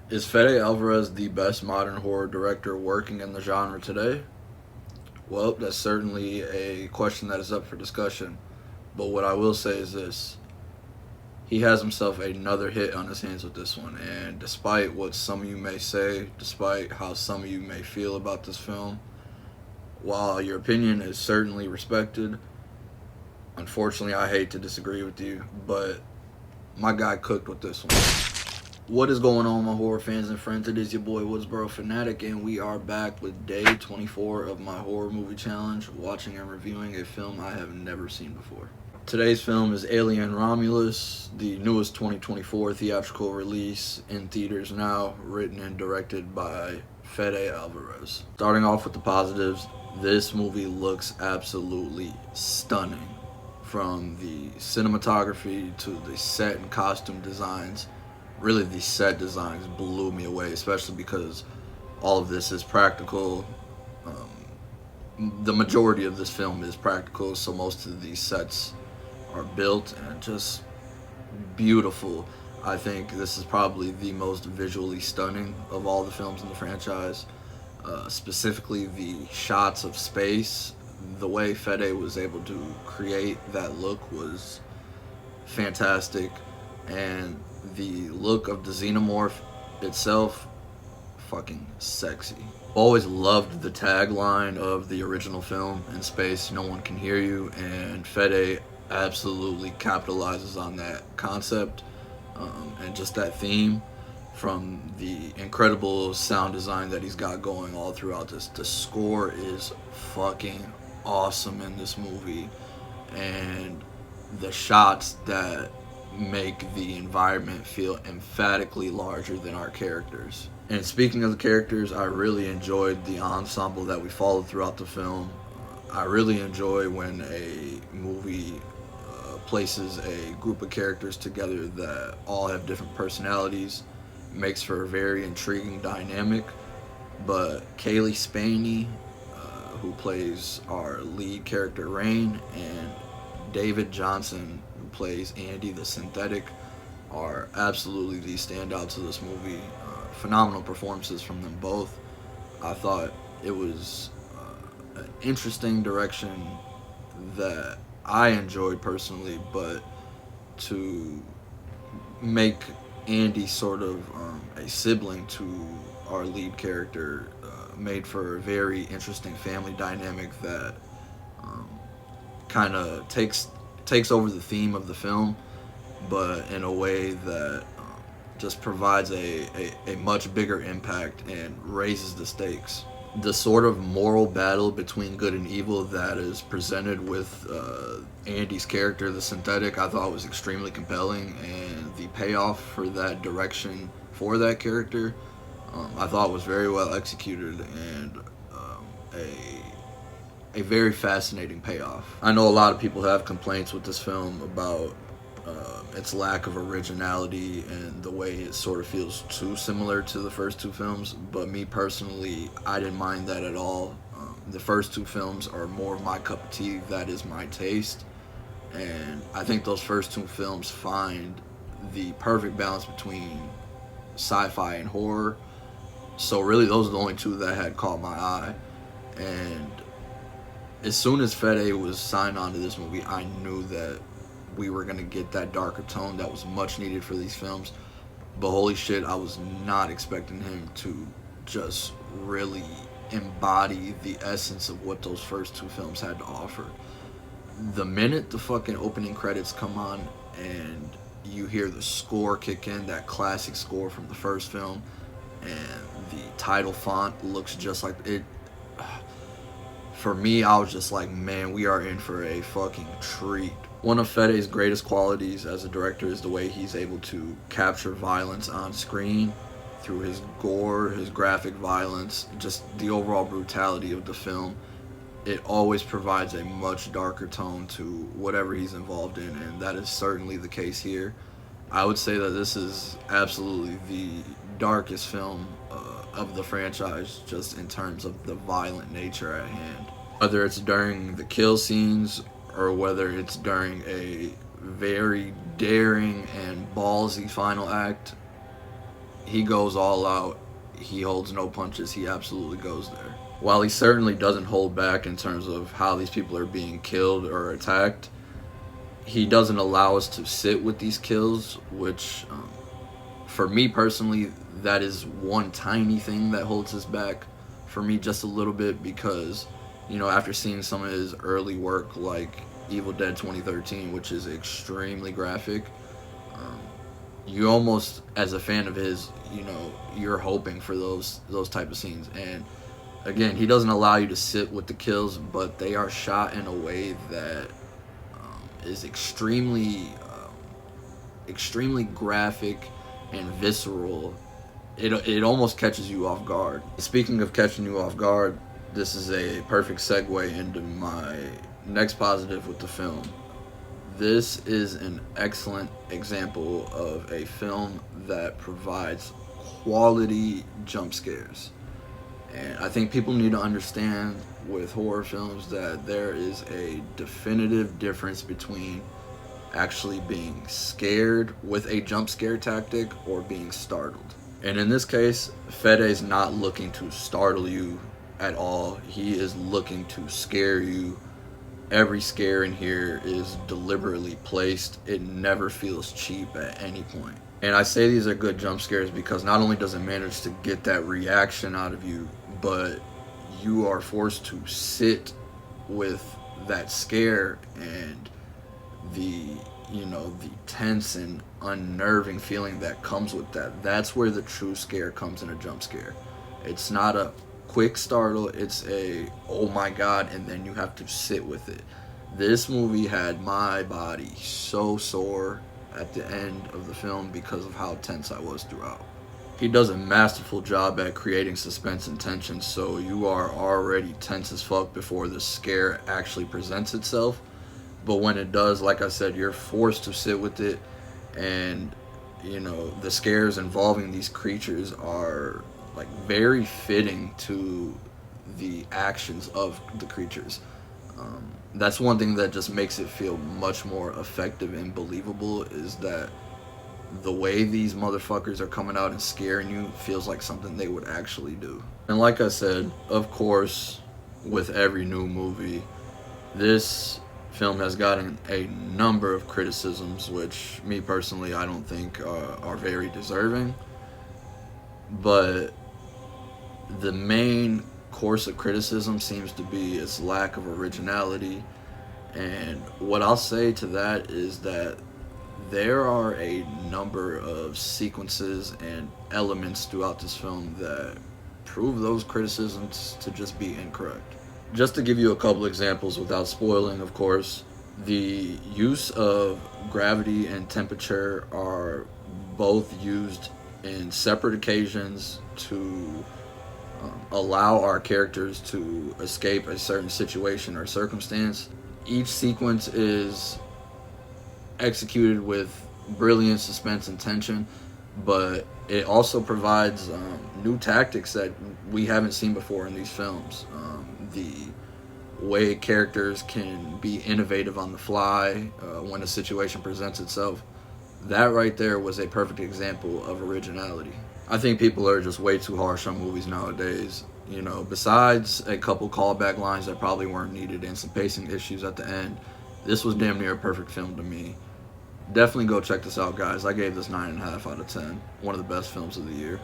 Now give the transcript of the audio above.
Is Fede Alvarez the best modern horror director working in the genre today? Well, that's certainly a question that is up for discussion. But what I will say is this: he has himself another hit on his hands with this one. And despite what some of you may say, despite how some of you may feel about this film, while your opinion is certainly respected, unfortunately, I hate to disagree with you, but my guy cooked with this one. What is going on, my horror fans and friends? It is your boy Woodsboro Fanatic, and we are back with day 24 of my horror movie challenge, watching and reviewing a film I have never seen before. Today's film is Alien Romulus, the newest 2024 theatrical release in theaters now, written and directed by Fede Alvarez. Starting off with the positives, this movie looks absolutely stunning. From the cinematography to the set and costume designs, really the set designs blew me away, especially because all of this is practical. The majority of this film is practical, so most of these sets are built and just beautiful. I think this is probably the most visually stunning of all the films in the franchise. Specifically, the shots of space, the way Fede was able to create that look was fantastic, and the look of the xenomorph itself, fucking sexy. Always loved the tagline of the original film: "In space, no one can hear you," and Fede absolutely capitalizes on that concept and just that theme. From the incredible sound design that he's got going all throughout this, the score is fucking awesome in this movie, and the shots that make the environment feel emphatically larger than our characters. And speaking of the characters, I really enjoyed the ensemble that we followed throughout the film. I really enjoy when a movie places a group of characters together that all have different personalities. It makes for a very intriguing dynamic. But Kaylee Spaney, who plays our lead character Rain, and David Johnson, who plays Andy the Synthetic, are absolutely the standouts of this movie. Phenomenal performances from them both. I thought it was an interesting direction that I enjoyed personally, but to make Andy sort of a sibling to our lead character made for a very interesting family dynamic that kind of takes over the theme of the film, but in a way that just provides a much bigger impact and raises the stakes. The sort of moral battle between good and evil that is presented with Andy's character, the Synthetic, I thought was extremely compelling, and the payoff for that direction for that character, I thought was very well executed, and a very fascinating payoff. I know a lot of people have complaints with this film about its lack of originality and the way it sort of feels too similar to the first two films, but me personally, I didn't mind that at all. The first two films are more of my cup of tea. That is my taste, and I think those first two films find the perfect balance between sci-fi and horror. So really, those are the only two that had caught my eye. And as soon as Fede was signed on to this movie, I knew that we were going to get that darker tone that was much needed for these films. But holy shit, I was not expecting him to just really embody the essence of what those first two films had to offer. The minute the fucking opening credits come on and you hear the score kick in, that classic score from the first film, and the title font looks just like it, for me, I was just like, man, we are in for a fucking treat. One of Fede's greatest qualities as a director is the way he's able to capture violence on screen through his gore, his graphic violence, just the overall brutality of the film. It always provides a much darker tone to whatever he's involved in, and that is certainly the case here. I would say that this is absolutely the darkest film of the franchise, just in terms of the violent nature at hand. Whether it's during the kill scenes or whether it's during a very daring and ballsy final act, he goes all out. He holds no punches. He absolutely goes there. While he certainly doesn't hold back in terms of how these people are being killed or attacked, he doesn't allow us to sit with these kills, which, for me personally, that is one tiny thing that holds us back for me just a little bit, because, after seeing some of his early work like Evil Dead 2013, which is extremely graphic, you almost, as a fan of his, you're hoping for those type of scenes. And again, he doesn't allow you to sit with the kills, but they are shot in a way that is extremely graphic and visceral. It almost catches you off guard. Speaking of catching you off guard, this is a perfect segue into my next positive with the film. This is an excellent example of a film that provides quality jump scares. And I think people need to understand with horror films that there is a definitive difference between actually being scared with a jump scare tactic or being startled. And in this case, Fede is not looking to startle you at all. He is looking to scare you. Every scare in here is deliberately placed. It never feels cheap at any point. And I say these are good jump scares because not only does it manage to get that reaction out of you, but you are forced to sit with that scare and the tense and unnerving feeling that comes with that. That's where the true scare comes in a jump scare. It's not a quick startle, it's a oh my god, and then you have to sit with it. This movie had my body so sore at the end of the film because of how tense I was throughout. He does a masterful job at creating suspense and tension, so you are already tense as fuck before the scare actually presents itself. But when it does, like I said, you're forced to sit with it. And the scares involving these creatures are like very fitting to the actions of the creatures. That's one thing that just makes it feel much more effective and believable, is that the way these motherfuckers are coming out and scaring you feels like something they would actually do. And like I said, of course, with every new movie, this film has gotten a number of criticisms, which me personally I don't think are very deserving. But the main course of criticism seems to be its lack of originality. And what I'll say to that is that there are a number of sequences and elements throughout this film that prove those criticisms to just be incorrect. Just to give you a couple examples without spoiling, of course, the use of gravity and temperature are both used in separate occasions to allow our characters to escape a certain situation or circumstance. Each sequence is executed with brilliant suspense and tension, but it also provides new tactics that we haven't seen before in these films. The way characters can be innovative on the fly when a situation presents itself, that right there was a perfect example of originality. I think people are just way too harsh on movies nowadays. Besides a couple callback lines that probably weren't needed and some pacing issues at the end, this was damn near a perfect film to me. Definitely go check this out, guys. I gave this 9.5 out of 10. One of the best films of the year.